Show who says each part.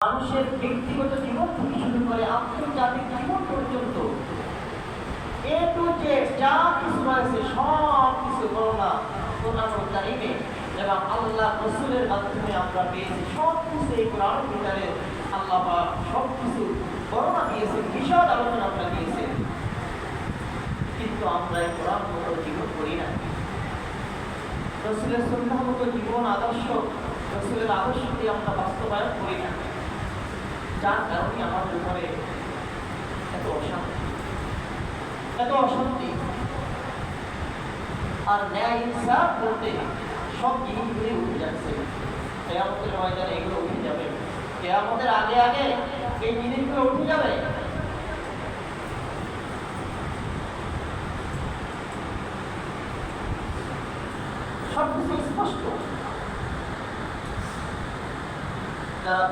Speaker 1: মানুষের ব্যক্তিগত জীবন থেকে শুরু করে আন্তর্জাতিক জীবন পর্যন্ত এ টু জেড যা কিছু রয়েছে সব কিছু কোরআনুল কারীমে এবং আল্লাহ রাসূলের মাধ্যমে আমরা পেয়েছি। সব কিছু এই কোরআনের ভিতরে আল্লাহ পাক সব কিছু বর্ণনা দিয়েছেন, বিশদ আলোচনা আমরা দিয়েছেন, কিন্তু আমরা এই কোরআন মতো জীবন করি না। রাসূলের সুন্নাহ মতো জীবন আদর্শ, রাসূলের আদর্শকে আমরা বাস্তবায়ন করি না, যার কারণে আমাদের ঘরে এত অশান্তি। আর ন্যায় ইনসাফ বলতে সব জিনিসগুলি উঠে যাচ্ছে। কিয়ামতের ময়দানে এগুলো উঠে যাবে, কিয়ামতের আগে আগে এই জিনিসগুলো উঠে যাবে। সবকিছু স্পষ্ট। যারা